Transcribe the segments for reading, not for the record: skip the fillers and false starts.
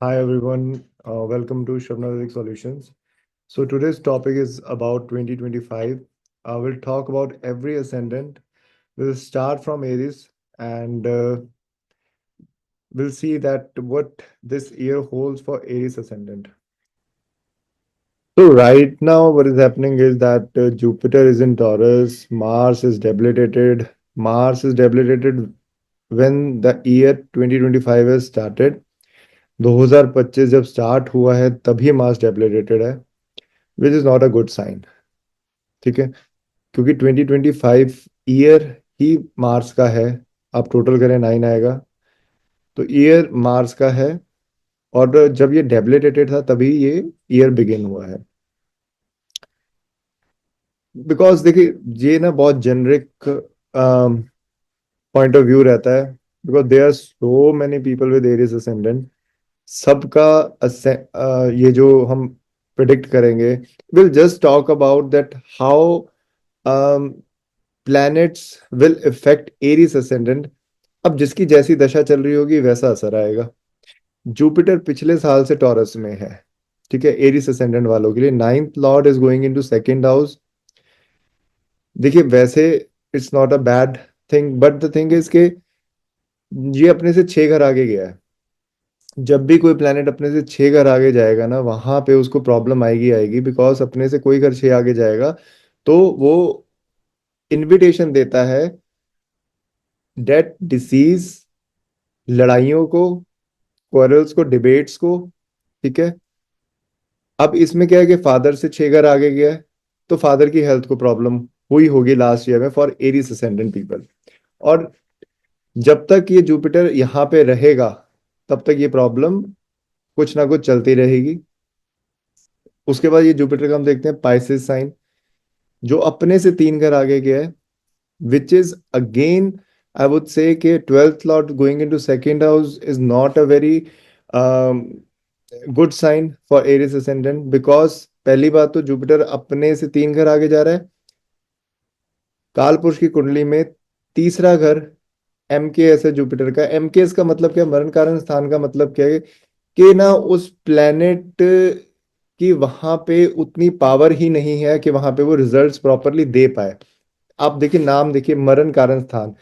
Hi everyone, welcome to Shabnazaric Solutions. So today's topic is about 2025. We'll talk about every ascendant. We'll start from Aries and we'll see that what this year holds for Aries ascendant. So right now, what is happening is that Jupiter is in Taurus, Mars is debilitated. Mars is debilitated when the year 2025 has started. 2025 जब start हुआ है तभी Mars debilitated है which is not a good sign. ठीक है, क्योंकि 2025 year ही Mars का है। आप टोटल करें 9 आएगा, तो ईयर मार्स का है। और जब ये डेबिलिटेटेड था तभी ये ईयर बिगिन हुआ है। बिकॉज देखिए, ये ना बहुत जेनरिक पॉइंट ऑफ व्यू रहता है। Because there are so many people with Aries ascendant. सबका ये जो हम प्रिडिक्ट करेंगे, will just talk about that how planets will effect Aries ascendant. अब जिसकी जैसी दशा चल रही होगी वैसा असर आएगा। जुपिटर पिछले साल से टॉरस में है। ठीक है, एरीज असेंडेंट वालों के लिए ninth Lord is going into second house. देखिए वैसे it's not a bad thing, but the thing is के ये अपने से 6 घर आगे गया है। जब भी कोई प्लेनेट अपने से 6 घर आगे जाएगा ना, वहां पे उसको प्रॉब्लम आएगी आएगी। बिकॉज अपने से कोई घर 6 आगे जाएगा तो वो इनविटेशन देता है डेथ, डिसीज, लड़ाइयों को, क्वारल्स को, डिबेट्स को। ठीक है, अब इसमें क्या है कि फादर से 6 घर आगे गया है, तो फादर की हेल्थ को प्रॉब्लम हुई होगी लास्ट ईयर में फॉर एरीज असेंडेंट पीपल। और जब तक ये जुपिटर यहाँ पे रहेगा तब तक ये प्रॉब्लम कुछ ना कुछ चलती रहेगी। उसके बाद ये जुपिटर का हम देखते हैं पाइसेस साइन, जो अपने से 3 घर आगे गया है, which is again I would say कि twelfth lord going into second house is not a very good sign for Aries ascendant. Because पहली बात तो जुपिटर अपने से 3 घर आगे जा रहा है। काल पुरुष की कुंडली में तीसरा घर एम के एस है जुपिटर का। एम के एस का मतलब क्या, मरण कारण स्थान का मतलब क्या है कि ना उस प्लेनेट की वहां पे उतनी पावर ही नहीं है कि वहां पे वो रिजल्ट्स प्रॉपरली दे पाए। आप देखिए, नाम देखिए, मरण कारण स्थान,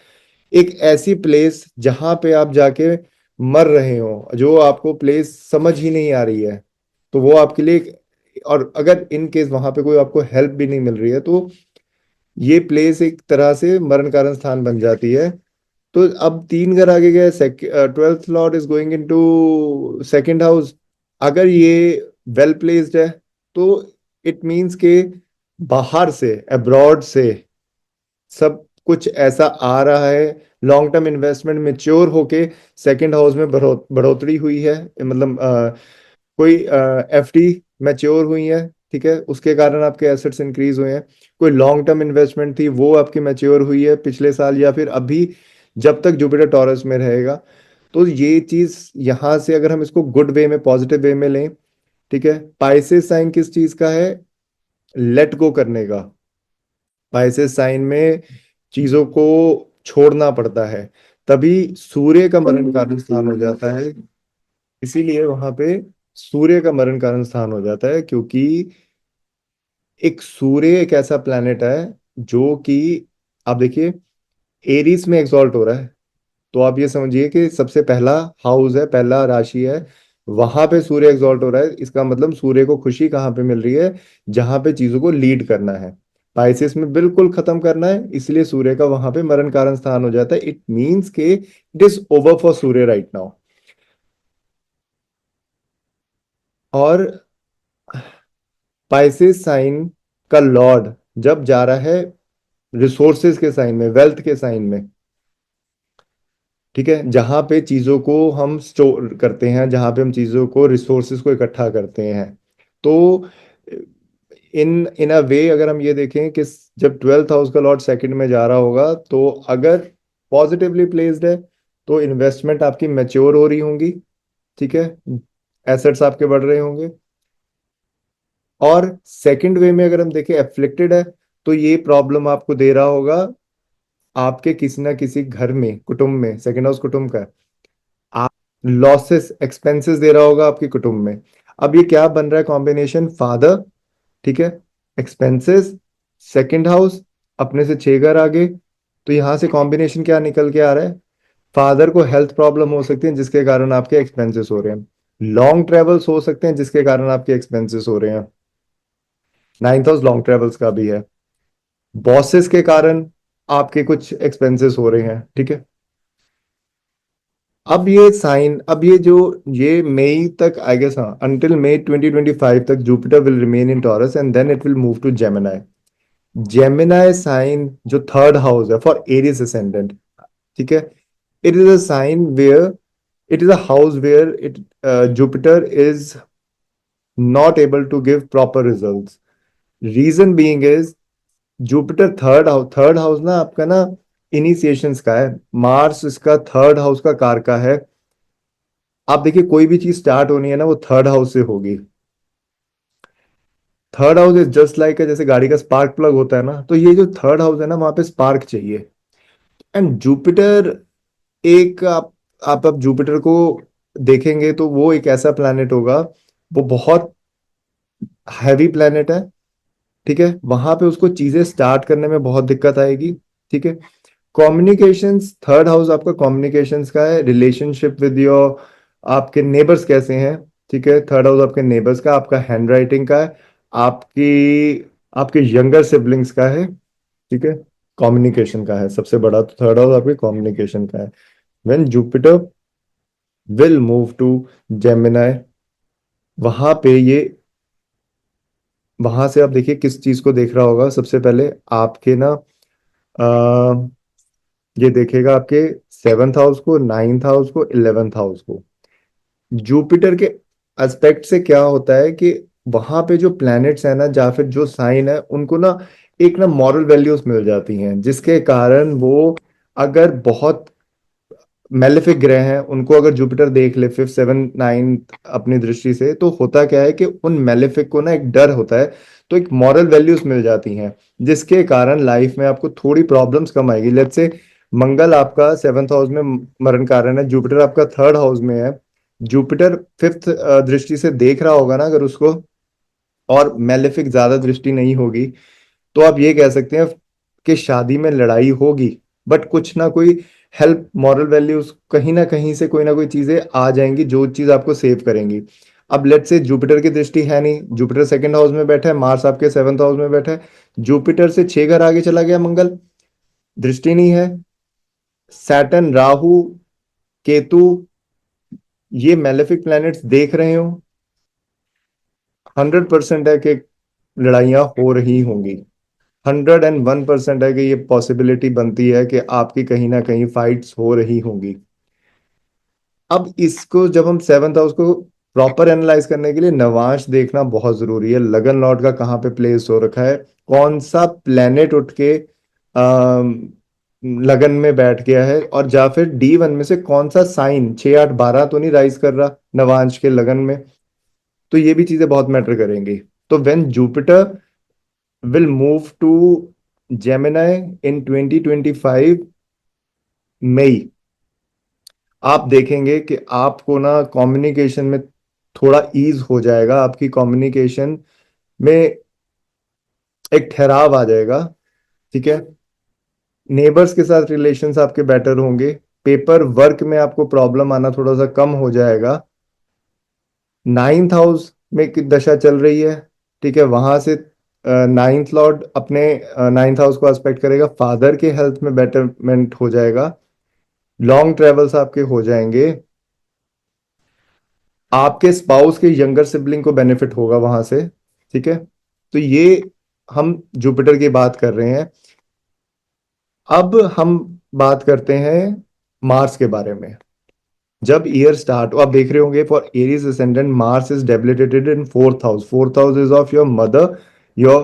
एक ऐसी प्लेस जहां पे आप जाके मर रहे हो, जो आपको प्लेस समझ ही नहीं आ रही है, तो वो आपके लिए और अगर इन केस वहां पे कोई आपको हेल्प भी नहीं मिल रही है तो ये प्लेस एक तरह से मरण कारण स्थान बन जाती है। तो अब 3 घर आगे गए, twelfth Lord is going into second house. अगर ये वेल प्लेस्ड है तो इट मीन्स के बाहर से, अब्रॉड से सब कुछ ऐसा आ रहा है। लॉन्ग टर्म इन्वेस्टमेंट मेच्योर होके सेकंड हाउस में बढ़ोतरी हुई है। मतलब कोई एफडी मैच्योर हुई है। ठीक है, उसके कारण आपके एसेट्स इंक्रीज हुए हैं। कोई लॉन्ग टर्म इन्वेस्टमेंट थी वो आपकी मैच्योर हुई है पिछले साल या फिर अभी, जब तक जुपिटर टॉरस में रहेगा। तो ये चीज यहाँ से अगर हम इसको गुड वे में, पॉजिटिव वे में लें। ठीक है, पाइसेस साइन किस चीज का है, लेट गो करने का। पाइसेस साइन में चीजों को छोड़ना पड़ता है, तभी सूर्य का मरण कारण स्थान हो जाता है। इसीलिए वहां पे सूर्य का मरण कारण स्थान हो जाता है, क्योंकि एक सूर्य एक ऐसा प्लैनेट है जो कि, आप देखिए, एरीज में एग्जॉल्ट हो रहा है। तो आप ये समझिए कि सबसे पहला हाउस है, पहला राशि है, वहां पे सूर्य एग्जॉल्ट हो रहा है। इसका मतलब सूर्य को खुशी कहाँ पे मिल रही है, जहां पे चीजों को लीड करना है, पाइसेस में बिल्कुल खत्म करना है। इसलिए सूर्य का वहां पे मरण कारण स्थान हो जाता है। इट मीन्स के it is over for Surya right now. और पाइसेस साइन का लॉर्ड जब जा रहा है रिसोर्सेज के साइन में, वेल्थ के साइन में, ठीक है, जहां पे चीजों को हम स्टोर करते हैं, जहां पे हम चीजों को, रिसोर्सेज को इकट्ठा करते हैं। तो इन इन अ वे अगर हम ये देखें कि जब ट्वेल्थ हाउस का लॉर्ड सेकंड में जा रहा होगा, तो अगर पॉजिटिवली प्लेस्ड है तो इन्वेस्टमेंट आपकी मैच्योर हो रही होंगी। ठीक है, एसेट्स आपके बढ़ रहे होंगे। और सेकंड वे में अगर हम देखें एफ्लिक्टेड है, तो ये प्रॉब्लम आपको दे रहा होगा आपके किसी ना किसी घर में, कुटुंब में। सेकंड हाउस कुटुंब का है। लॉसेस एक्सपेंसेस दे रहा होगा आपके कुटुंब में। अब ये क्या बन रहा है कॉम्बिनेशन, फादर, ठीक है, एक्सपेंसेस, सेकंड हाउस, अपने से 6 घर आगे। तो यहां से कॉम्बिनेशन क्या निकल के आ रहा है, फादर को हेल्थ प्रॉब्लम हो सकती है जिसके कारण आपके एक्सपेंसेस हो रहे हैं, लॉन्ग ट्रेवल्स हो सकते हैं जिसके कारण आपके एक्सपेंसेस हो रहे हैं, नाइन्थ हाउस लॉन्ग ट्रेवल्स का भी है, बॉसेस के कारण आपके कुछ एक्सपेंसेस हो रहे हैं, ठीक है। अब ये साइन, अब ये जो, ये मई तक आई गेस, हाँ, अंटिल मई 2025 तक Jupiter will remain in Taurus and then it will move to Gemini. Gemini sign जो थर्ड हाउस है फॉर एरियस असेंडेंट, ठीक है, it is a sign where, it is a house where Jupiter is not able to give proper results. Reason being is Jupiter third house ना आपका ना इनिशिएशंस का है, Mars इसका थर्ड हाउस का कारका है। आप देखिए कोई भी चीज स्टार्ट होनी है ना वो थर्ड हाउस से होगी। Third house is just like जैसे गाड़ी का स्पार्क प्लग होता है ना, तो ये जो थर्ड हाउस है ना वहां पे स्पार्क चाहिए। एंड जुपिटर एक आप अब जुपिटर को देखेंगे तो वो एक ऐसा प्लैनेट होगा, वो बहुत हैवी प्लैनेट है, ठीक है, वहां पे उसको चीजें स्टार्ट करने में बहुत दिक्कत आएगी, ठीक है। कम्युनिकेशंस, थर्ड हाउस आपका कम्युनिकेशंस का है, रिलेशनशिप विद योर, आपके नेबर्स कैसे हैं, ठीक है, थर्ड हाउस आपके नेबर्स का, आपका हैंड राइटिंग का है, आपकी आपके यंगर सिबलिंग्स का है, ठीक है, कम्युनिकेशन का है सबसे बड़ा, तो थर्ड हाउस आपके कम्युनिकेशन का है। When Jupiter will move to Gemini, वहां पे ये, वहां से आप देखिए किस चीज को देख रहा होगा सबसे पहले, आपके ना ये देखेगा आपके सेवन्थ हाउस को, नाइन्थ हाउस को, इलेवेंथ हाउस को। जुपिटर के एस्पेक्ट से क्या होता है कि वहां पे जो प्लैनेट्स है ना या फिर जो साइन है उनको ना एक ना मॉरल वैल्यूज मिल जाती हैं जिसके कारण वो, अगर बहुत मेलेफिक ग्रह हैं उनको अगर जुपिटर देख ले फिफ्थ सेवन नाइन्थ अपनी दृष्टि से, तो होता क्या है कि उन मेलेफिक को ना एक डर होता है, तो एक मॉरल वैल्यूज मिल जाती हैं जिसके कारण लाइफ में आपको थोड़ी प्रॉब्लम्स कम आएगी। लेट्स से मंगल आपका सेवन्थ हाउस में मरण कारण है, जुपिटर आपका थर्ड हाउस में है, जुपिटर फिफ्थ दृष्टि से देख रहा होगा ना अगर उसको, और मेलेफिक ज्यादा दृष्टि नहीं होगी, तो आप ये कह सकते हैं कि शादी में लड़ाई होगी, बट कुछ ना कोई हेल्प, मॉरल वैल्यूज कहीं ना कोई चीजें आ जाएंगी जो चीज आपको सेव करेंगी। अब लेट से जुपिटर की दृष्टि है नहीं, जुपिटर सेकंड हाउस में बैठा है, मार्स आपके सेवंथ हाउस में बैठा है, जुपिटर से 6 घर आगे चला गया मंगल, दृष्टि नहीं है, सैटर्न, राहु, केतु, ये मेलेफिक प्लैनेट्स देख रहे हो, 100% है कि लड़ाइयां हो रही होंगी, 101% है कि ये पॉसिबिलिटी बनती है कि आपकी कहीं ना कहीं फाइट्स हो रही होंगी। अब इसको जब हम सेवन्थ हाउस को प्रॉपर एनालाइज करने के लिए नवांश देखना बहुत जरूरी है, लगन लॉर्ड का कहाँ पे प्लेस हो रखा है, कौन सा प्लेनेट उठ के लगन में बैठ गया है, और या फिर D1 में से कौन सा साइन 6 8 12 तो नहीं राइज कर रहा नवांश के लगन में, तो ये भी चीजें बहुत मैटर करेंगी। तो when Jupiter will move to Gemini in 2025 मई, आप देखेंगे कि आपको ना कम्युनिकेशन में थोड़ा ईज हो जाएगा, आपकी कम्युनिकेशन में एक ठहराव आ जाएगा, ठीक है, नेबर्स के साथ रिलेशंस आपके बेटर होंगे, पेपर वर्क में आपको प्रॉब्लम आना थोड़ा सा कम हो जाएगा। नाइन्थ हाउस में की दशा चल रही है, ठीक है, वहां से नाइन्थ लॉर्ड अपने नाइन्थ हाउस को एस्पेक्ट करेगा, फादर के हेल्थ में बेटरमेंट हो जाएगा, लॉन्ग ट्रेवल्स आपके हो जाएंगे, आपके स्पाउस के यंगर सिबलिंग को बेनिफिट होगा वहां से, ठीक है। तो ये हम जुपिटर की बात कर रहे हैं। अब हम बात करते हैं मार्स के बारे में। जब ईयर स्टार्ट, आप देख रहे होंगे for Aries ascendant Mars is debilitated in fourth house, fourth house is of your mother, your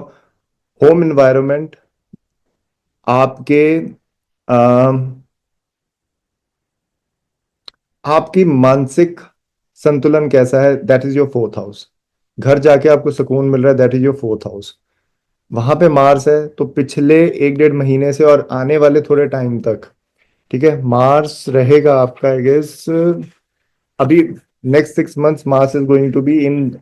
home environment, आपके आपकी मानसिक संतुलन कैसा है, that is your fourth house, घर जाके आपको सुकून मिल रहा है, that is your fourth house. वहां पे मार्स है तो पिछले 1 1.5 महीने से और आने वाले थोड़े टाइम तक, ठीक है, मार्स रहेगा आपका आई गेस अभी next 6 months Mars is going to be in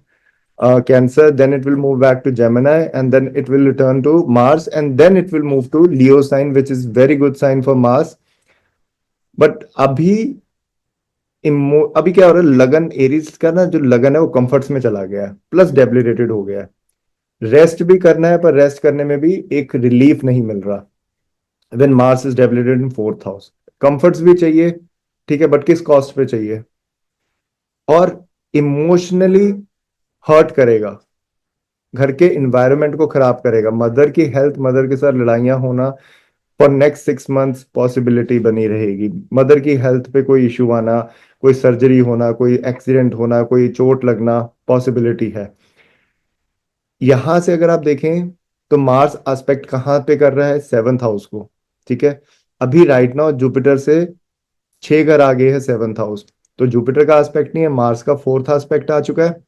Cancer, then it will move back to Gemini, and then it will return to Mars, and then it will move to Leo sign, which is very good sign for Mars. But अभी क्या हो रहा है, लगन Aries का ना जो लगन है वो कंफर्ट्स में चला गया है, प्लस डेबिलिटेटेड हो गया है। रेस्ट भी करना है, पर रेस्ट करने में भी एक रिलीफ नहीं मिल रहा। When Mars is debilitated in 4th house, comforts भी चाहिए, ठीक है, बट किस कॉस्ट पे चाहिए? और इमोशनली हर्ट करेगा, घर के इन्वायरमेंट को खराब करेगा, मदर की हेल्थ, मदर के साथ लड़ाइयां होना फॉर नेक्स्ट 6 मंथ्स पॉसिबिलिटी बनी रहेगी। मदर की हेल्थ पे कोई इशू आना, कोई सर्जरी होना, कोई एक्सीडेंट होना, कोई चोट लगना, पॉसिबिलिटी है। यहां से अगर आप देखें तो मार्स एस्पेक्ट कहाँ पे कर रहा है? 7th हाउस को, ठीक है। अभी राइट नाउ जुपिटर से 6 घर आगे है 7th हाउस, तो जुपिटर का एस्पेक्ट नहीं है, मार्स का 4th एस्पेक्ट आ चुका है।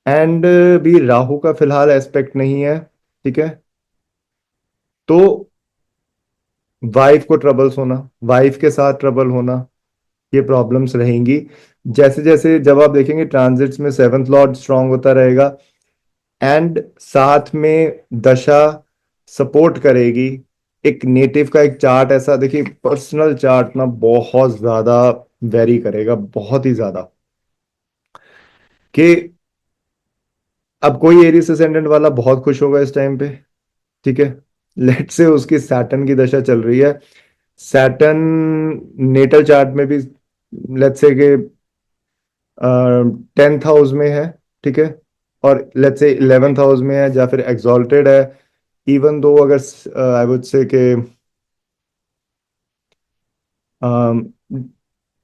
एंड भी राहु का फिलहाल एस्पेक्ट नहीं है, ठीक है। तो वाइफ को ट्रबल्स होना, वाइफ के साथ ट्रबल होना, ये प्रॉब्लम्स रहेंगी। जैसे जैसे जब आप देखेंगे ट्रांजिट्स में 7th लॉर्ड स्ट्रांग होता रहेगा, एंड साथ में दशा सपोर्ट करेगी। एक नेटिव का एक चार्ट ऐसा देखिए, पर्सनल चार्ट ना बहुत ज्यादा वेरी करेगा, बहुत ही ज्यादा, कि अब कोई एरिस असेंडेंट वाला बहुत खुश होगा इस टाइम पे, ठीक है। लेट से उसकी सैटर्न की दशा चल रही है, सैटर्न नेटल चार्ट में भी लेट्स से कि 10th हाउस में है, ठीक है, और लेट्स से 11th हाउस में है, या फिर एग्जॉल्टेड है। इवन दो अगर आई वुड से कि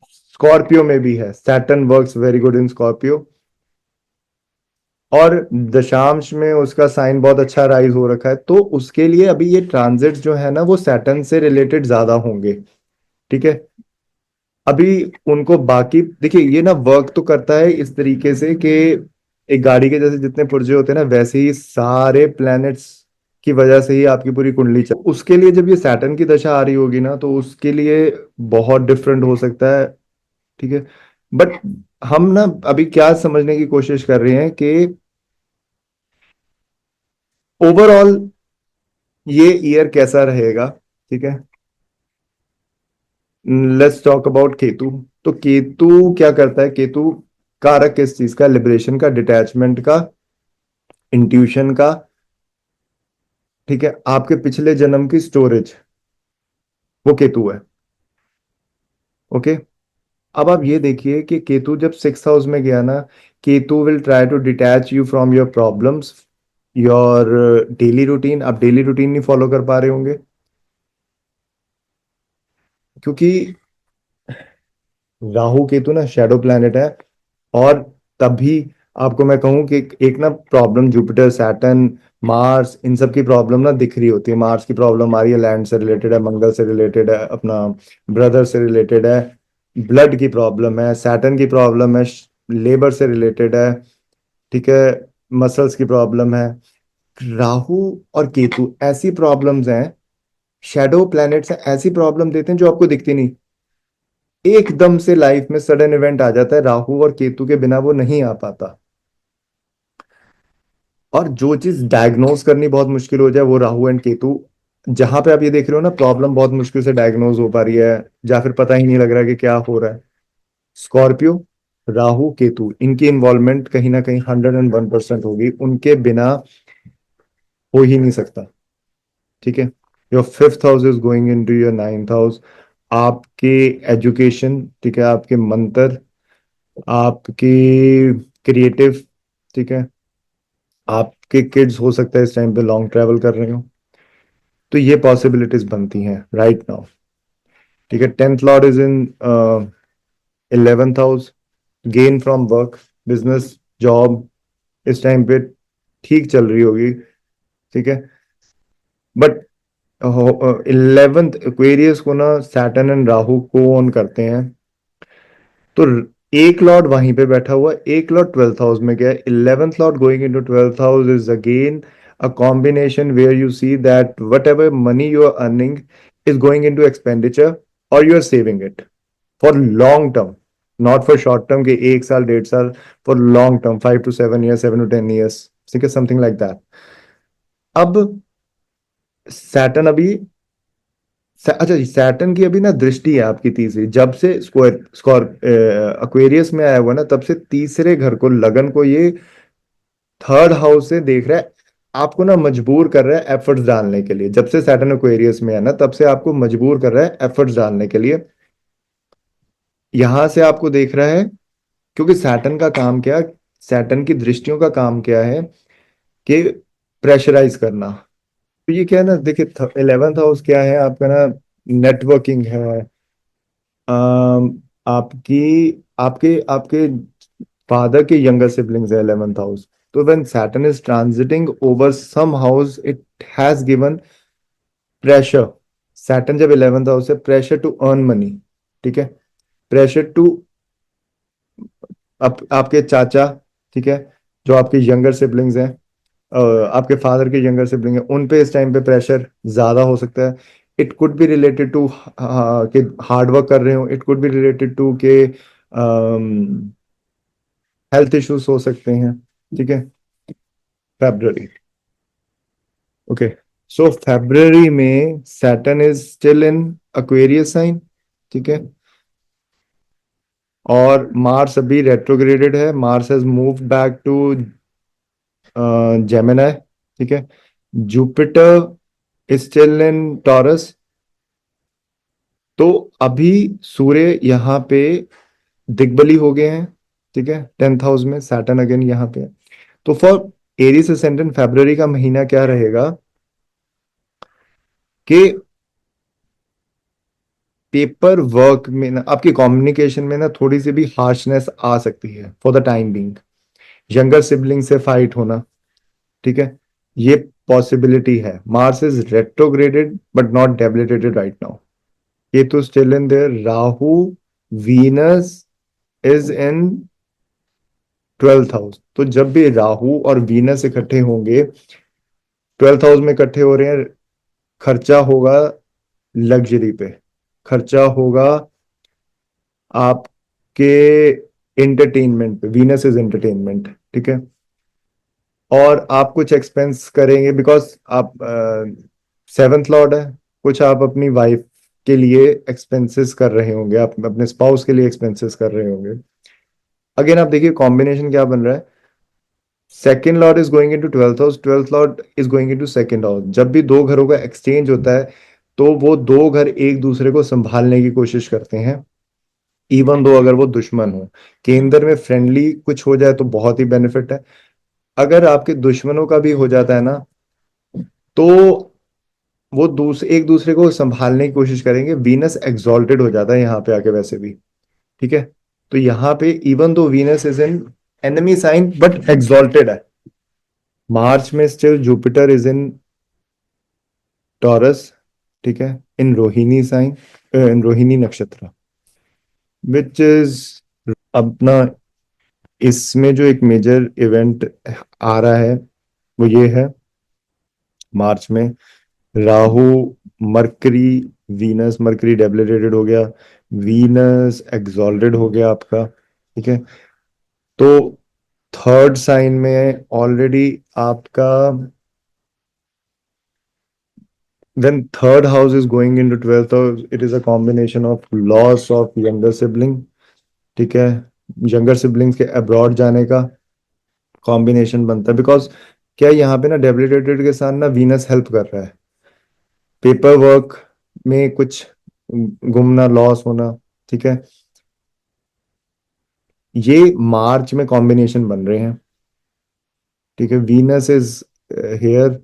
स्कॉर्पियो में भी है, Saturn works very good in Scorpio, और दशांश में उसका साइन बहुत अच्छा राइज हो रखा है, तो उसके लिए अभी ये ट्रांजिट जो है ना वो सैटर्न से रिलेटेड ज्यादा होंगे, ठीक है। अभी उनको बाकी देखिए, ये ना वर्क तो करता है इस तरीके से कि एक गाड़ी के जैसे जितने पुर्जे होते हैं ना, वैसे ही सारे प्लैनेट्स की वजह से ही आपकी पूरी कुंडली चल, उसके लिए जब ये सैटर्न की दशा आ रही होगी ना, तो उसके लिए बहुत डिफरेंट हो सकता है, ठीक है। बट हम ना अभी क्या समझने की कोशिश कर रहे हैं कि ओवरऑल ये ईयर कैसा रहेगा, ठीक है। Let's talk about Ketu. तो केतु क्या करता है? केतु कारक किस चीज का? लिबरेशन का, डिटैचमेंट का, इंट्यूशन का, ठीक है। आपके पिछले जन्म की स्टोरेज, वो केतु है, ओके। अब आप ये देखिए कि केतु जब 6th हाउस में गया ना, Ketu will try to detach you from your problems, your daily routine. आप डेली रूटीन नहीं फॉलो कर पा रहे होंगे, क्योंकि राहु केतु ना शैडो प्लैनेट है। और तभी आपको मैं कहूं कि एक ना प्रॉब्लम जुपिटर, सैटर्न, मार्स, इन सब की प्रॉब्लम ना दिख रही होती है। मार्स की प्रॉब्लम आ रही है, लैंड से रिलेटेड है, मंगल से रिलेटेड है, अपना ब्रदर से रिलेटेड है, ब्लड की प्रॉब्लम है। सैटर्न की प्रॉब्लम है, लेबर से रिलेटेड है, ठीक है, मसल्स की प्रॉब्लम है। राहु और केतु ऐसी प्रॉब्लम्स हैं, शैडो प्लैनेट्स हैं, ऐसी प्रॉब्लम देते हैं जो आपको दिखती नहीं। एकदम से लाइफ में सडन इवेंट आ जाता है, राहु और केतु के बिना वो नहीं आ पाता। और जो चीज डायग्नोज करनी बहुत मुश्किल हो जाए, वो राहु एंड केतु, जहां पे आप ये देख रहे हो ना प्रॉब्लम बहुत मुश्किल से डायग्नोज हो पा रही है, या फिर पता ही नहीं लग रहा कि क्या हो रहा है, स्कॉर्पियो, राहु, केतु, इनकी इन्वॉल्वमेंट कहीं ना कहीं 101% होगी, उनके बिना हो ही नहीं सकता, ठीक है। Your 5th house is going in to your 9th house. आपके एजुकेशन, ठीक है, आपके मंत्र, आपकी क्रिएटिव, ठीक है, आपके किड्स हो सकता है इस टाइम पे लॉन्ग ट्रैवल कर रहे हो, तो ये पॉसिबिलिटीज बनती हैं राइट नाउ, ठीक है। 10th Lord is in 11th house, gain from work, business, job इस टाइम पे ठीक चल रही होगी, ठीक है। बट 11th एक्वेरियस को ना सैटर्न एंड राहु को ओन करते हैं, तो एक लॉर्ड वहीं पे बैठा हुआ, एक लॉर्ड 12th हाउस में गया। 11th Lord going into 12th house is again a combination where you see that whatever money you are earning is going into expenditure or you are saving it, for long term, not for short term के 1 साल 1.5 साल, for long term 5 to 7 years, 7 to 10 years, ठीक है, something like that. अब Saturn अभी अच्छा जी, Saturn की अभी ना दृष्टि है आपकी तीसरी, जब से स्क्वायर स्कॉर अक्वेरियस में आया हुआ ना, तब से तीसरे घर को, लगन को ये थर्ड हाउस से देख रहा है, आपको ना मजबूर कर रहा है एफर्ट्स डालने के लिए। जब से सैटर्न एक्वेरियस में है ना, तब से आपको मजबूर कर रहा है एफर्ट्स डालने के लिए। यहां से आपको देख रहा है, क्योंकि सैटर्न का काम क्या, सैटर्न की दृष्टियों का काम क्या है कि प्रेशराइज करना। तो ये क्या है ना, देखिए 11th हाउस क्या है आपका ना, नेटवर्किंग है, आपकी आपके आपके फादर के यंगर सिबलिंग्स है 11th हाउस। तो when Saturn is transiting over some house, it has given pressure. Saturn जब 11th हाउस है, प्रेशर टू अर्न मनी, ठीक है, प्रेशर टू आपके चाचा, ठीक है, जो आपके यंगर सिबलिंग्स हैं, आपके फादर के यंगर सिबलिंग हैं, उन पे इस टाइम पे प्रेशर ज्यादा हो सकता है। It could be related to कि हार्ड वर्क कर रहे हो, it could be related to के हेल्थ इश्यूज हो सकते हैं, ठीक है। फेब्रवरी, ओके, सो फेब्रवरी में Saturn is still in Aquarius sign, ठीक है, और मार्स अभी रेट्रोग्रेडेड है, Mars has moved back to Gemini, ठीक है। Jupiter is still in Taurus. तो अभी सूर्य यहाँ पे दिग्बली हो गए हैं, ठीक है, 10th हाउस में सैटर्न अगेन यहाँ पे है। तो फॉर एरीज असेंडेंट फेब्रवरी का महीना क्या रहेगा कि पेपर वर्क में ना, आपकी कम्युनिकेशन में ना थोड़ी सी भी हार्शनेस आ सकती है for the time being. Younger sibling से फाइट होना, ठीक है, ये पॉसिबिलिटी है। Mars is retrograded but not debilitated right now. Ketu still in there, Rahu, Venus is in 12th house. तो जब भी राहु और वीनस इकट्ठे होंगे, 12th हाउस में इकट्ठे हो रहे हैं, खर्चा होगा लग्जरी पे, खर्चा होगा आपके एंटरटेनमेंट पे। वीनस इज एंटरटेनमेंट, ठीक है। और आप कुछ एक्सपेंस करेंगे बिकॉज आप 7th लॉर्ड है, कुछ आप अपनी वाइफ के लिए एक्सपेंसेस कर रहे होंगे, आप अपने स्पाउस के लिए एक्सपेंसेस कर रहे होंगे। अगेन आप देखिए कॉम्बिनेशन क्या बन रहा है, second Lord is going into 12th house, 12th Lord is going into second house. जब भी दो घरों का एक्सचेंज होता है, तो वो दो घर एक दूसरे को संभालने की कोशिश करते हैं, इवन दो अगर वो दुश्मन हो। केंद्र में फ्रेंडली कुछ हो जाए तो बहुत ही बेनिफिट है। अगर आपके दुश्मनों का भी हो जाता है ना, तो वो एक दूसरे को संभालने की कोशिश करेंगे। वीनस एक्सॉल्टेड हो जाता है यहाँ पे आके वैसे भी, ठीक है। तो यहाँ पे even though Venus is in enemy sign but exalted है। मार्च में still Jupiter is in Taurus, ठीक है, in Rohini sign, in Rohini नक्षत्र, विच इज अपना, इसमें जो एक मेजर इवेंट आ रहा है वो ये है, मार्च में Rahu, mercury, Venus, mercury debilitated हो गया, वीनस एक्सॉल्टेड हो गया आपका, ठीक है। तो थर्ड साइन में ऑलरेडी आपका, then third house is going into 12th house, it is a combination of loss of younger sibling, ठीक है, यंगर सिबलिंग्स के अब्रॉड जाने का कॉम्बिनेशन बनता है। बिकॉज क्या यहाँ पे ना डेबिलिटेटेड के साथ ना वीनस हेल्प कर रहा है, पेपर वर्क में कुछ गुमना, लॉस होना, ठीक है। ये मार्च में कॉम्बिनेशन बन रहे हैं, ठीक है। वीनस इज हेयर,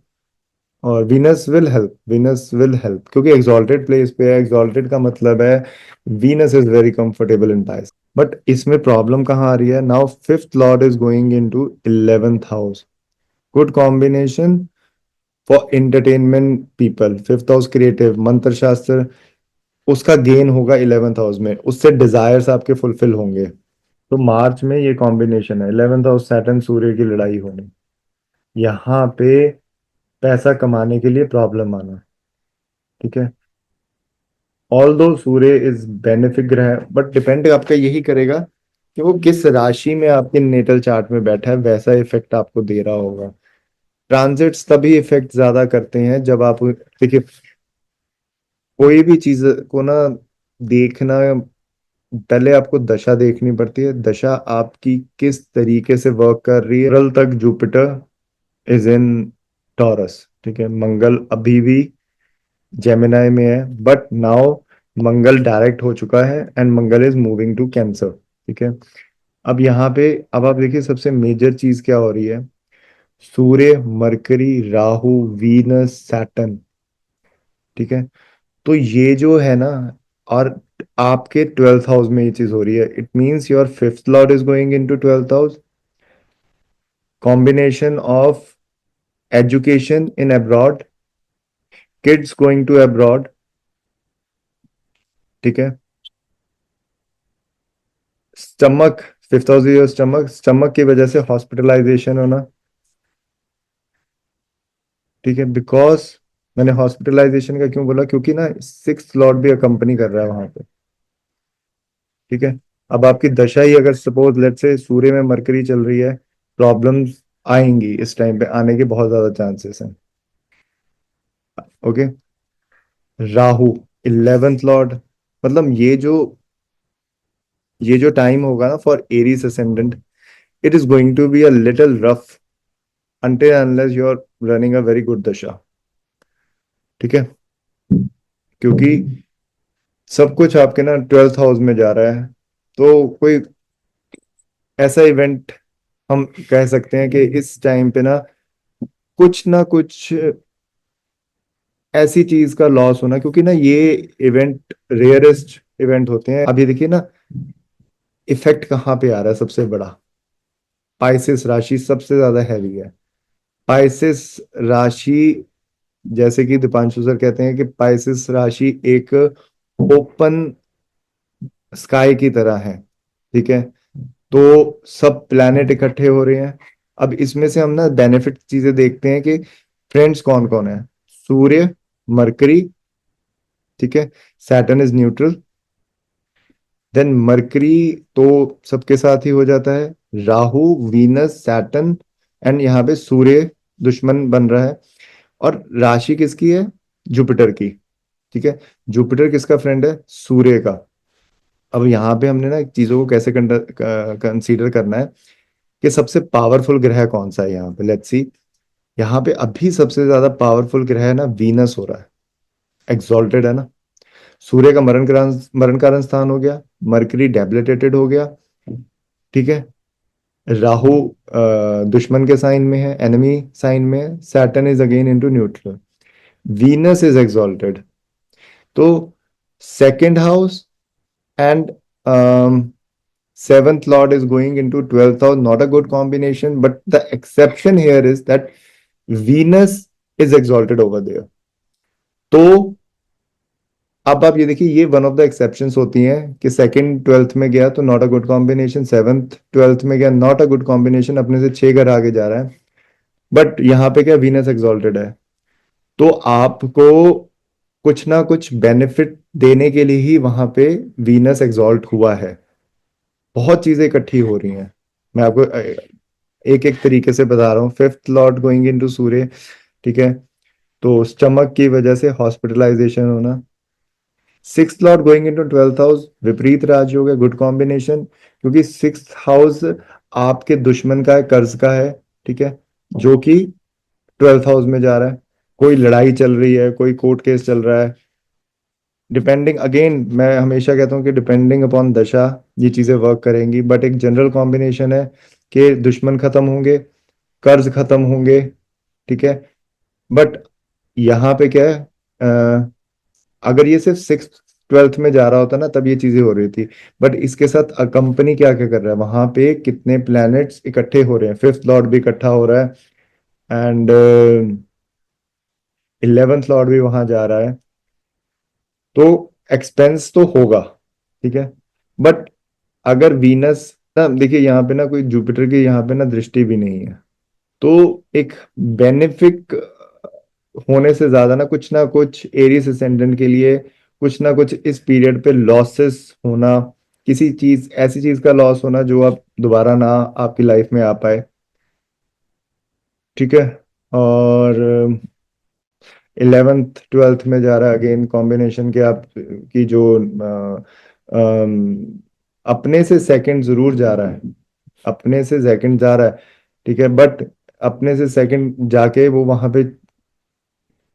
और वीनस विल हेल्प क्योंकि एक्सॉल्टेड प्लेस पे है। एक्सॉल्टेड का मतलब है Venus is very comfortable in. But इसमें प्रॉब्लम कहाँ आ रही है now, fifth lord is going into 11th house. Good combination for entertainment people. Fifth house creative, मंत्र शास्त्र, उसका गेन होगा 11th हाउस में, उससे डिजायर्स आपके फुलफिल होंगे। तो मार्च में ये कॉम्बिनेशन है, 11th हाउस सैटर्न सूर्य की लड़ाई होनी, यहाँ पे पैसा कमाने के लिए प्रॉब्लम आना, ठीक है। ऑल दो सूर्य इज बेनिफिक ग्रह, बट डिपेंड आपका यही करेगा कि वो किस राशि में आपके नेटल चार्ट में बैठा है, वैसा इफेक्ट आपको दे रहा होगा। ट्रांजिट्स तभी इफेक्ट ज्यादा करते हैं जब आप, देखिए, कोई भी चीज को ना देखना, पहले आपको दशा देखनी पड़ती है। दशा आपकी किस तरीके से वर्क कर रही है। मंगल तक जुपिटर इज इन टॉरस, ठीक है, मंगल अभी भी जेमिनाई में है, बट नाउ मंगल डायरेक्ट हो चुका है and Mangal is moving to Cancer, ठीक है। अब यहाँ पे, अब आप देखिए सबसे मेजर चीज क्या हो रही है। सूर्य, मरकरी, राहु, वीनस, सैटर्न, ठीक है। तो ये जो है ना, और आपके 12th हाउस में ये चीज हो रही है, it means your fifth lord is going into 12th house. Combination of education in abroad, kids going to abroad, ठीक है। Stomach, fifth house your stomach, stomach की वजह से हॉस्पिटलाइजेशन होना, ठीक है। बिकॉज मैंने हॉस्पिटलाइजेशन का क्यों बोला, क्योंकि ना सिक्स लॉर्ड भी अकम्पनी कर रहा है वहां पे, ठीक है। अब आपकी दशा ही अगर सपोज लेट से सूर्य में मरकरी चल रही है, प्रॉब्लम्स आएंगी, इस टाइम पे आने के बहुत ज्यादा चांसेस हैं। ओके। राहु, 11th लॉर्ड, मतलब ये जो टाइम होगा ना for Aries ascendant, it is going to be a little rough until unless you are running a very good दशा, ठीक है। क्योंकि सब कुछ आपके ना 12th हाउस में जा रहा है, तो कोई ऐसा इवेंट हम कह सकते हैं कि इस टाइम पे ना कुछ ऐसी चीज का लॉस होना, क्योंकि ना ये इवेंट रेयरेस्ट इवेंट होते हैं। अभी देखिए ना, इफेक्ट कहाँ पे आ रहा है सबसे बड़ा, पाइसेस राशि सबसे ज्यादा हैवी है। पाइसेस राशि, जैसे कि दीपांशु सर कहते हैं कि पाइसेस राशि एक ओपन स्काई की तरह है, ठीक है। तो सब प्लैनेट इकट्ठे हो रहे हैं। अब इसमें से हम ना बेनिफिट चीजें देखते हैं कि फ्रेंड्स कौन कौन है। सूर्य, मरकरी, ठीक है, Saturn is neutral, then Mercury तो सबके साथ ही हो जाता है, राहु, वीनस, सैटर्न, एंड यहाँ पे सूर्य दुश्मन बन रहा है। और राशि किसकी है, जुपिटर की, ठीक है। जुपिटर किसका फ्रेंड है, सूर्य का। अब यहाँ पे हमने ना चीजों को कैसे कंसीडर करना है कि सबसे पावरफुल ग्रह कौन सा है यहाँ पे, लेट्स सी। यहाँ पे अभी सबसे ज्यादा पावरफुल ग्रह है ना, वीनस हो रहा है, एक्सॉल्टेड है ना। सूर्य का मरण कारण स्थान हो गया, मरकरी डेबिलिटेटेड हो गया, ठीक है। राहु दुश्मन के साइन में है, एनिमी साइन में है, Saturn is again into neutral, Venus is exalted. तो second house and seventh lord is going into 12th house, not a good combination, but the exception here is that Venus is exalted over there. तो अब आप ये देखिए, ये one of the exceptions होती हैं कि सेकंड 12th में गया तो not a good combination, seventh 12th में गया नॉट अ गुड कॉम्बिनेशन, अपने से 6 घर आगे जा रहा है। बट यहाँ पे क्या, वीनस एक्सॉल्टेड है, तो आपको कुछ ना कुछ बेनिफिट देने के लिए ही वहां पे वीनस एक्सॉल्ट हुआ है। बहुत चीजें इकट्ठी हो रही हैं, मैं आपको एक एक तरीके से बता रहा हूँ। फिफ्थ लॉर्ड गोइंग इनटू सूर्य, ठीक है, तो स्टमक की वजह से हॉस्पिटलाइजेशन होना। Sixth Lord going into 12th house, विपरीत राजयोग हो गया, गुड कॉम्बिनेशन, क्योंकि सिक्स्थ हाउस आपके दुश्मन का है, कर्ज का है, ठीक है, जो कि 12th हाउस में जा रहा है। कोई लड़ाई चल रही है, कोई कोर्ट केस चल रहा है, डिपेंडिंग, अगेन मैं हमेशा कहता हूँ कि डिपेंडिंग अपॉन दशा ये चीजें वर्क करेंगी, बट एक जनरल कॉम्बिनेशन है कि दुश्मन खत्म होंगे, कर्ज खत्म होंगे, ठीक है। बट यहाँ पे क्या है, अगर ये सिर्फ सिक्स 12th में जा रहा होता ना तब ये चीजें हो रही थी, बट इसके साथ कंपनी क्या क्या कर रहा है, वहां पे कितने प्लैनेट्स इकट्ठे हो रहे हैं, फिफ्थ लॉर्ड भी इकट्ठा हो रहा है एंड 11th लॉर्ड भी वहां जा रहा है, तो एक्सपेंस तो होगा, ठीक है। बट अगर वीनस ना, देखिए यहाँ पे ना कोई जुपिटर की यहाँ पे ना दृष्टि भी नहीं है, तो एक बेनिफिक होने से ज्यादा ना कुछ एरियस असेंडेंट के लिए कुछ ना कुछ इस पीरियड पे लॉसेस होना, किसी चीज, ऐसी चीज का लॉस होना जो आप दोबारा ना आपकी लाइफ में आ पाए। ठीक है। और 11th 12th में जा रहा है अगेन कॉम्बिनेशन के आप की जो अपने से सेकंड जरूर जा रहा है, अपने से सेकंड जा रहा है। ठीक है, बट अपने से सेकंड जाके वो वहां पे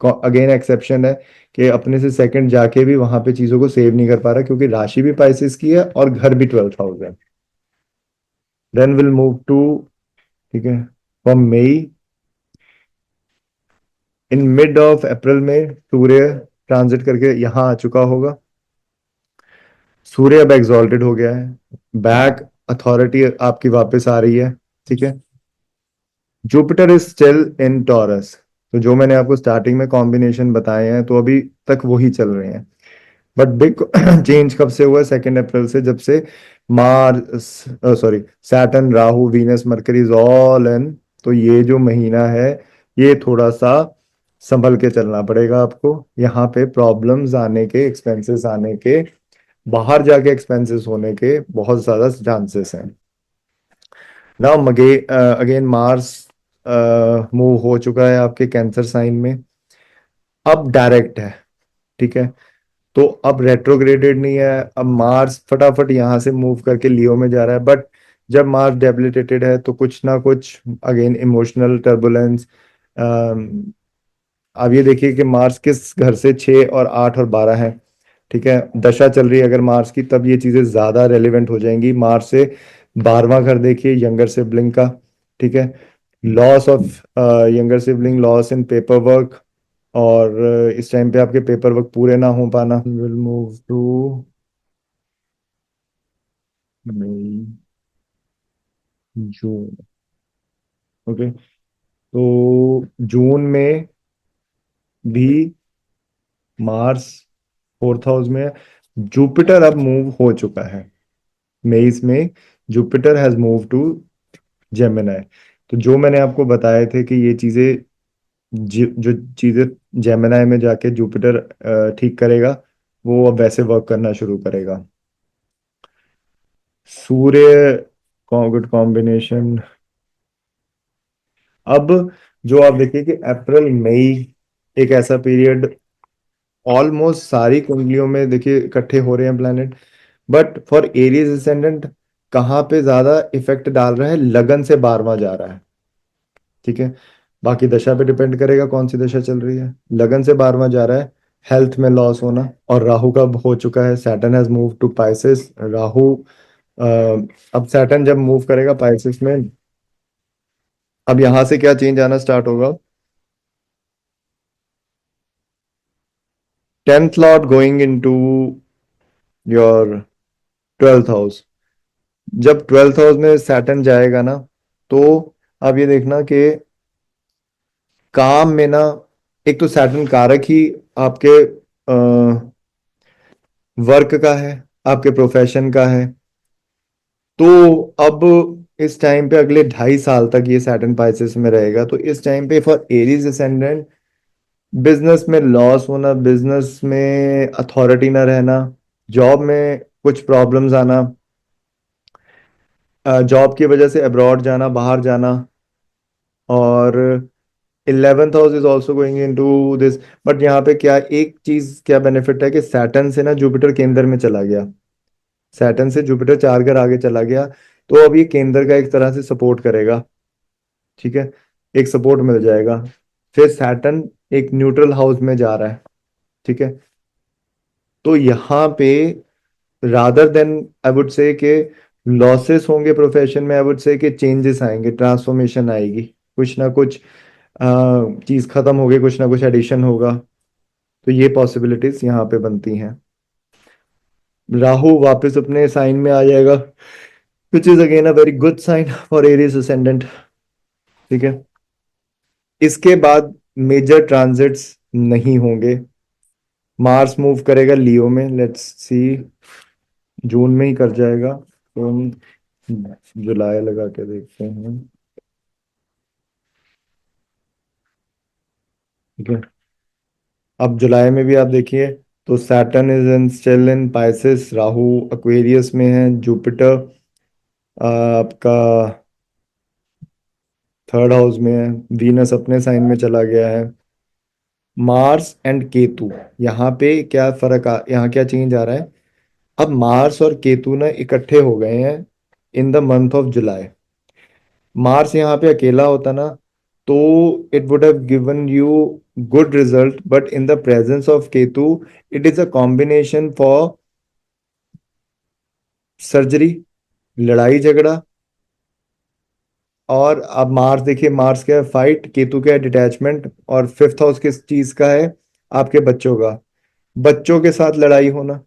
अगेन एक्सेप्शन है कि अपने से सेकंड जाके भी वहां पे चीजों को सेव नहीं कर पा रहा, क्योंकि राशि भी पाइसेस की है और घर भी 12th हाउस है। देन विल मूव टू, ठीक है, from May, in mid of April में सूर्य ट्रांजिट करके यहाँ आ चुका होगा। सूर्य अब एग्जॉल्टेड हो गया है, बैक अथॉरिटी आपकी वापस आ रही है। ठीक है। Jupiter is still in Taurus. तो जो मैंने आपको स्टार्टिंग में कॉम्बिनेशन बताए हैं तो अभी तक वही चल रहे हैं। बट बिग चेंज कब से हुआ है? 2 अप्रैल से, जब से Mars, sorry, Saturn, Rahu, Venus, mercury is all in. तो ये जो महीना है, ये थोड़ा सा संभल के चलना पड़ेगा आपको। यहाँ पे प्रॉब्लम्स आने के, एक्सपेंसेस आने के, बाहर जाके एक्सपेंसेस होने के बहुत ज्यादा चांसेस हैं। नाउ अगेन मार्स मूव हो चुका है आपके कैंसर साइन में, अब डायरेक्ट है। ठीक है। तो अब रेट्रोग्रेडेड नहीं है, अब मार्स फटाफट यहां से मूव करके लियो में जा रहा है। बट जब मार्स डेबिलिटेटेड है तो कुछ ना कुछ अगेन इमोशनल टर्बुलेंस। अब ये देखिए कि मार्स किस घर से 6 और 8 और 12 है। ठीक है, दशा चल रही है अगर मार्स की, तब ये चीजें ज्यादा रेलिवेंट हो जाएंगी। मार्स से 12वां घर देखिए यंगर सिबलिंग का। ठीक है, loss of younger sibling, loss in paper work, और इस टाइम पे आपके पेपर वर्क पूरे ना हो पाना। Will move to May, June. Okay. तो जून में भी मार्स 4th हाउस में है। जुपिटर अब मूव हो चुका है मई में। Jupiter has move to Gemini. तो जो मैंने आपको बताए थे कि ये चीजें, जो चीजें जेमिनाई में जाके जुपिटर ठीक करेगा, वो अब वैसे वर्क करना शुरू करेगा। सूर्य, गुड कॉम्बिनेशन। अब जो आप देखिए कि अप्रैल मई एक ऐसा पीरियड, ऑलमोस्ट सारी कुंडलियों में देखिए इकट्ठे हो रहे हैं planet. But for Aries ascendant कहाँ पे ज्यादा इफेक्ट डाल रहा है? लगन से 12वां जा रहा है। ठीक है, बाकी दशा पे डिपेंड करेगा कौन सी दशा चल रही है। लगन से 12वां जा रहा है, हेल्थ में लॉस होना। और राहु का हो चुका है, Saturn has move to Pisces. Rahu अ, अब सैटर्न जब मूव करेगा पाइसेस में, अब यहां से क्या चेंज आना स्टार्ट होगा? 10th Lord going into your 12th house. जब 12th हाउस में सैटर्न जाएगा ना, तो अब ये देखना कि काम में ना, एक तो सैटर्न कारक ही आपके वर्क का है, आपके प्रोफेशन का है। तो अब इस टाइम पे अगले 2.5 साल तक ये सैटर्न पाइसेस में रहेगा। तो इस टाइम पे फॉर एरीज असेंडेंट, बिजनेस में लॉस होना, बिजनेस में अथॉरिटी ना रहना, जॉब में कुछ प्रॉब्लम्स आना, जॉब की वजह से अब्रॉड जाना, बाहर जाना। और 11th house is also going in to this. But यहाँ पे क्या एक चीज, क्या बेनिफिट है कि सैटर्न से ना जुपिटर केंद्र में चला गया। सैटर्न से जुपिटर 4 घर आगे चला गया, तो अब ये केंद्र का एक तरह से सपोर्ट करेगा। ठीक है, एक सपोर्ट मिल जाएगा। फिर सैटर्न एक न्यूट्रल हाउस में जा रहा है। ठीक है, तो यहाँ पे rather then I would say कि लॉसेस होंगे प्रोफेशन में, आई वुड से कि चेंजेस आएंगे, ट्रांसफॉर्मेशन आएगी, कुछ ना कुछ चीज खत्म होगी, कुछ ना कुछ एडिशन होगा। तो ये पॉसिबिलिटीज यहाँ पे बनती हैं। राहु वापस अपने साइन में आ जाएगा, which is again a very good sign for Aries ascendant. ठीक है, इसके बाद मेजर ट्रांजिट्स नहीं होंगे। मार्स मूव करेगा लियो में, लेट्स सी, जून में ही कर जाएगा। तो हम जुलाई लगा के देखते हैं। ठीक है, अब जुलाई में भी आप देखिए तो Saturn is in still in Pisces, Rahu Aquarius में है, जुपिटर आपका थर्ड हाउस में है, वीनस अपने साइन में चला गया है। मार्स एंड केतु, यहाँ पे क्या यहाँ क्या चेंज आ रहा है। अब मार्स और केतु ना इकट्ठे हो गए हैं in the month of July. Mars यहाँ पे अकेला होता ना तो it would have given you good result, but in the presence of Ketu it is a combination for surgery, लड़ाई झगड़ा। और अब मार्स देखिए, मार्स क्या है, फाइट, केतु क्या है, डिटैचमेंट, और फिफ्थ हाउस किस चीज का है, आपके बच्चों का, बच्चों के साथ लड़ाई होना।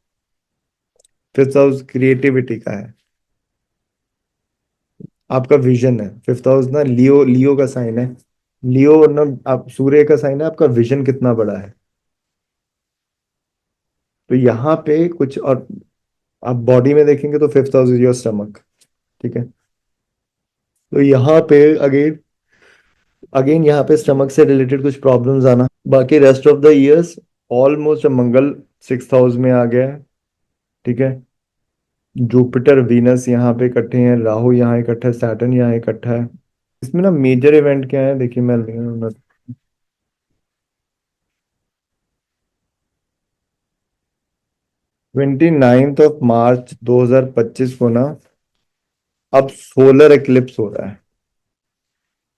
फिफ्थ हाउस क्रिएटिविटी का है, आपका विजन है। फिफ्थ हाउस ना लियो, लियो का साइन है। लियो ना, आप सूर्य का साइन है, आपका विजन कितना बड़ा है। तो यहाँ पे कुछ, और आप बॉडी में देखेंगे तो fifth house is your stomach. ठीक है, तो यहाँ पे अगेन अगेन यहाँ पे स्टमक से रिलेटेड कुछ प्रॉब्लम्स आना। बाकी rest of the years almost Mangal six house में आ गया है। ठीक है, जुपिटर वीनस यहाँ पे इकट्ठे हैं, राहु यहाँ इकट्ठा है, सैटर्न यहाँ इकट्ठा है। इसमें ना मेजर इवेंट क्या है, देखिए मैं 29 मार्च 2025 को ना अब सोलर एक्लिप्स हो रहा है।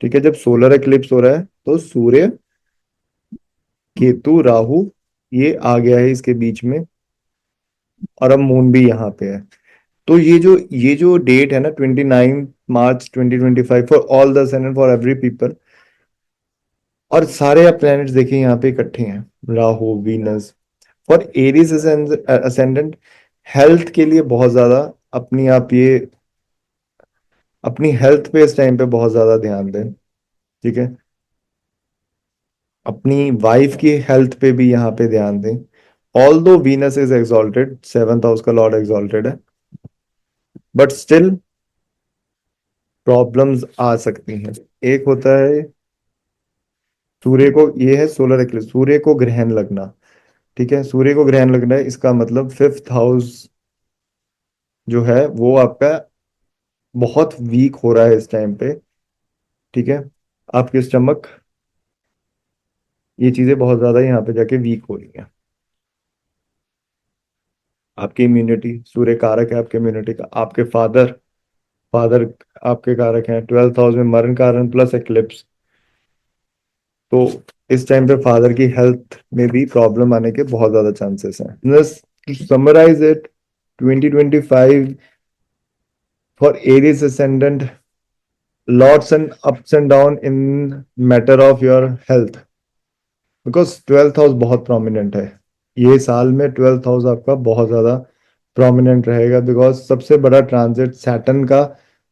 ठीक है, जब सोलर एक्लिप्स हो रहा है तो सूर्य, केतु, राहु ये आ गया है इसके बीच में, और अब मून भी यहाँ पे है। तो ये जो डेट है ना, 29 March 2025 for all the sun and for every people, और सारे आप प्लैनेट्स देखिए यहाँ पे इकट्ठे हैं, Rahu, Venus. For Aries ascendant, health के लिए बहुत ज्यादा अपनी आप ये अपनी हेल्थ पे इस टाइम पे बहुत ज्यादा ध्यान दें। ठीक है, अपनी वाइफ की हेल्थ पे भी यहाँ पे ध्यान दें। ऑल दो Venus is exalted, seventh house का लॉर्ड एग्जॉल्टेड है, बट स्टिल प्रॉब्लम्स आ सकती हैं। एक होता है सूर्य को, ये है सोलर एक्लिप्स, सूर्य को ग्रहण लगना। ठीक है, सूर्य को ग्रहण लगना है, इसका मतलब फिफ्थ हाउस जो है वो आपका बहुत वीक हो रहा है इस टाइम पे। ठीक है, आपके स्टमक, ये चीजें बहुत ज्यादा यहाँ पे जाके वीक हो रही हैं। आपकी इम्यूनिटी, सूर्य कारक है आपके इम्यूनिटी का। आपके फादर फादर आपके कारक हैं, ट्वेल्थ हाउस में मरण कारण प्लस एक्लिप्स। तो इस टाइम पे फादर की हेल्थ में भी प्रॉब्लम आने के बहुत ज्यादा चांसेस हैं। बस to summarise it, 2025 for Aries ascendant, lots and ups and down in matter of your health, because twelfth house बहुत प्रोमिनेंट है। ये साल में ट्वेल्थ हाउस आपका बहुत ज्यादा प्रोमिनेंट रहेगा, बिकॉज सबसे बड़ा ट्रांजिट सैटर्न का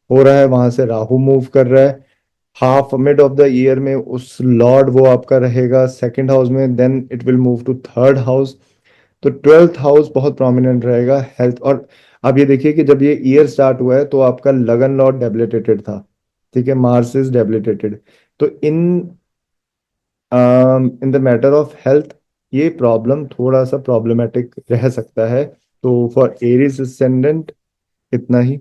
हो रहा है, वहां से राहु मूव कर रहा है। Half mid of the year में उस लॉर्ड वो आपका रहेगा सेकंड हाउस में, then it will move to third house. तो ट्वेल्थ हाउस बहुत प्रोमिनेंट रहेगा हेल्थ। और आप ये देखिए कि जब ये ईयर स्टार्ट हुआ है तो आपका लगन लॉर्ड डेबिलिटेटेड था। ठीक है, मार्स इज डेबिलिटेटेड। तो in the matter of health ये प्रॉब्लम थोड़ा सा प्रॉब्लमेटिक रह सकता है। तो फॉर एरीज ascendant इतना ही।